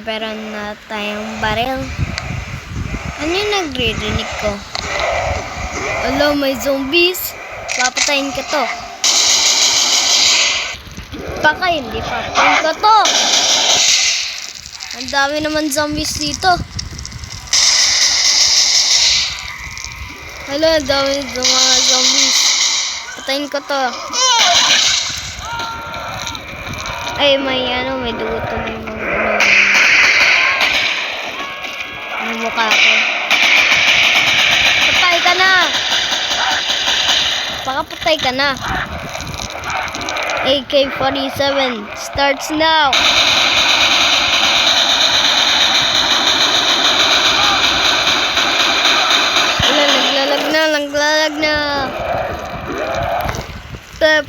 preparean na tayong baril. Ano yung nagre-rinig ko? Hello, may zombies. Papatayin ka to. Baka hindi papatayin ka to. Ang dami naman zombies dito. Hello, ang dami mga zombies. Patayin ko to. Ay, may dugo to ng mukha ko. Patay ka na. Baka patay ka na. AK-47 starts now. Naglalag na.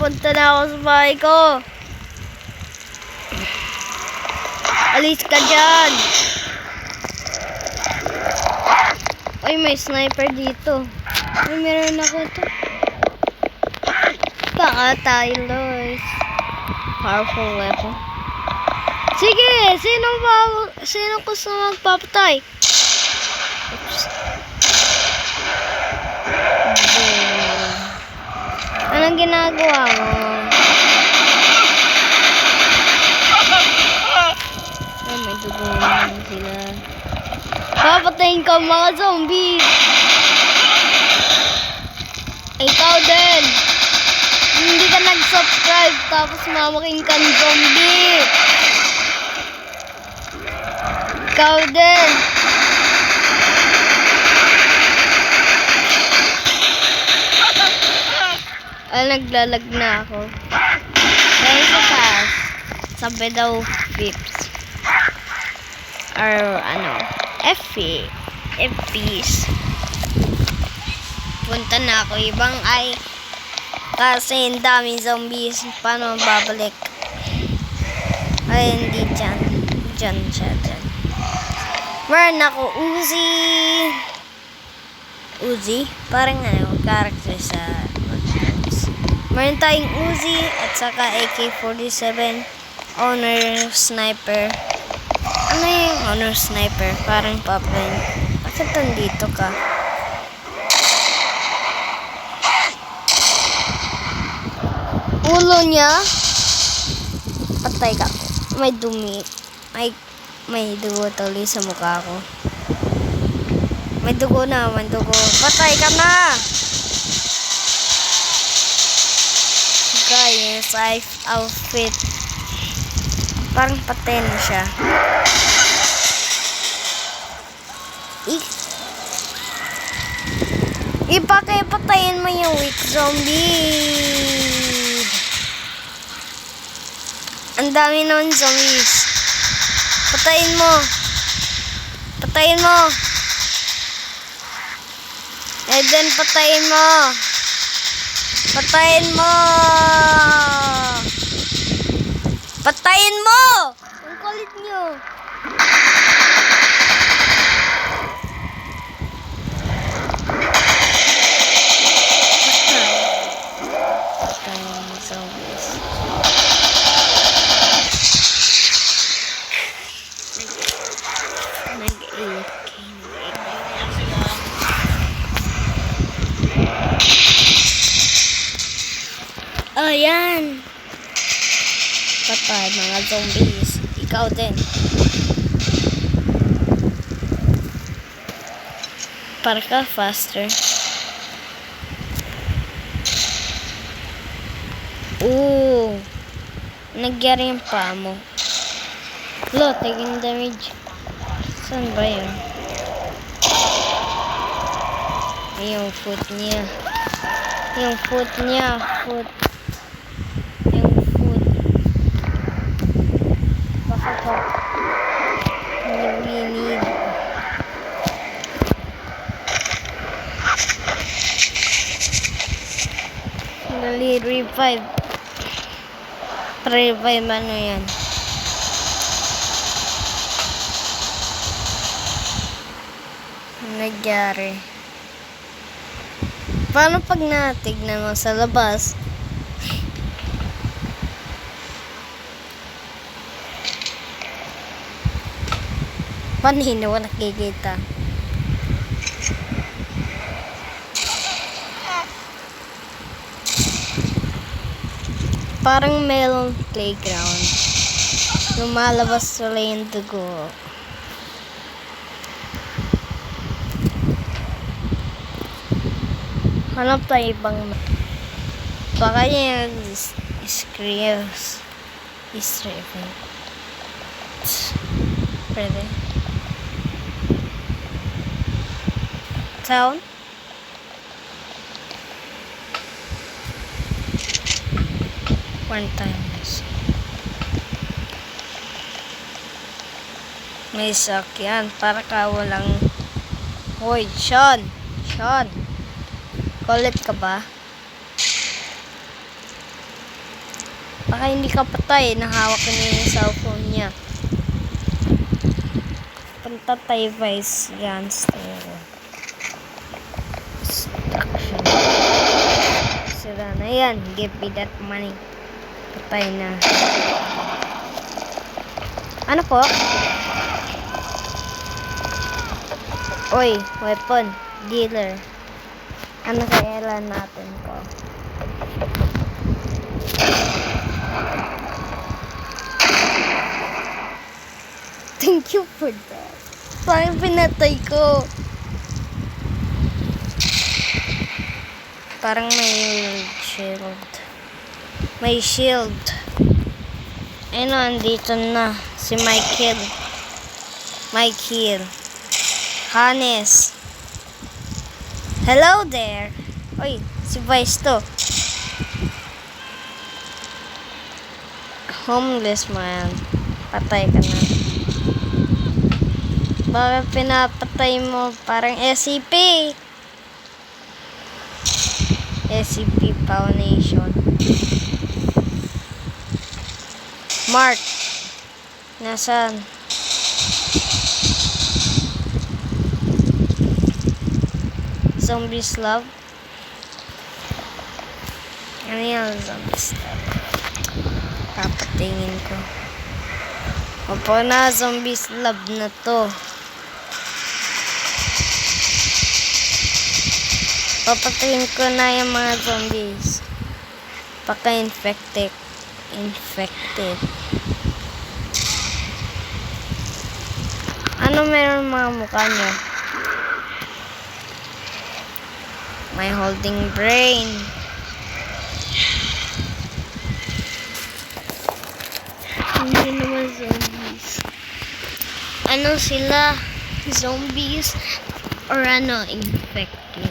Punta na ako sa bahay ko. Alis ka dyan. Ay, may sniper dito. Ay, meron ako ito. Baka tayo, Lois. Powerful weapon. Sige, sino gusto magpapatay? Oops. Anong ginagawa mo? Ay, may dugo naman sila. Papatayin ka mga zombies. Ikaw din. Hindi ka nag-subscribe tapos mamaking ka ng zombie. Ikaw din. Ay, naglalag na ako. Dahil sa taas, sabi daw pips. Or FPs. Punta na ako ibang ay kasi ang daming zombies. Paano babalik? Ay, hindi dyan. Dyan siya. Meron ako Uzi. Parang character sa meron tayong Uzi at saka AK-47 Honor Sniper. Ano yung Honor Sniper? Parang papay. Bakit nandito ka? Ulo niya. Patay ka. May dumi. May dugo tuloy sa mukha ko. May dugo. Patay ka na! Guys, outfit. Parang patay na siya. Ipakipatayin mo yung weak zombie. Ang dami naman zombies. Patayin mo. And then patayin mo. Ang kulit nyo. Ayan. Patay mga zombies. Ikaw din. Para ka faster. Nagyari yung paa mo. Lo, taking damage. Saan ba yun? Yung foot niya. Baka pa. Nag-winig. Revive. Ano yan? Nagyari. Paano pag natignan mo sa labas? Paano hindi ko nakikita? Parang mayroong playground. Lumalabas sila yung dugo. Hanap tayo ibang baka yung screws event. Pwede. Town? One times. May sakyan para ka walang... Hoy, Sean! Kulit ka ba? Baka hindi ka patay. Nahawak niya yung cellphone niya. Punta tayo vice gangster. Destruction. Sira na yan. Give me that money. Patay na. Ano po? Oy, weapon. Dealer. Ano kailan natin ko? Thank you for that. Parang pinatay ko. Parang may shield. May shield. Ayun, andito na. Si Michael. Hannes. Hello there. Oy, si Vice to. Homeless man. Patay ka na. Bakit pinapatay mo? Parang SCP. SCP Foundation. Mark. Nasaan? Zombies love. Ano yung zombies love? Papatingin ko. Opo na, zombies love na to. Papatingin ko na yung mga zombies. Paka-infected. Ano meron mga mukha nyo? My holding brain. Hindi naman zombies. Ano sila? Zombies? Or ano? Infected.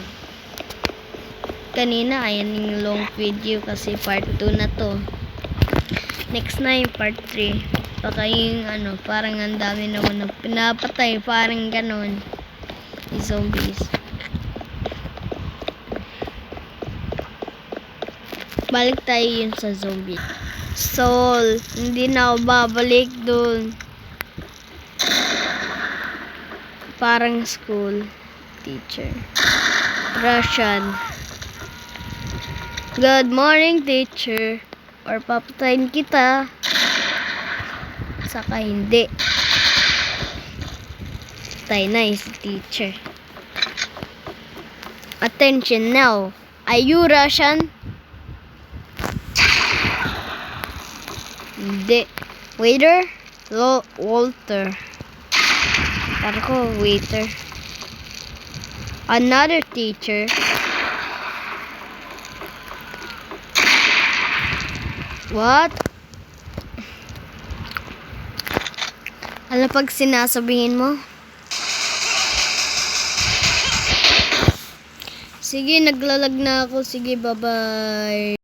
Kanina, ayan yung long video kasi part 2 na to. Next na yung part 3. Baka yung ano, parang ang dami naman na pinapatay. Parang ganon. Yung zombies. Balik tayo yun sa zombie. Soul. Hindi na ako babalik dun. Parang school. Teacher. Russian. Good morning, teacher. Or papatayin kita. Saka hindi. Patay na yung teacher. Attention now. Are you Russian? Hindi. Waiter? Walter. Para ko, waiter. Another teacher. What? Ano pag sinasabihin mo? Sige, naglalag na ako. Sige, bye-bye.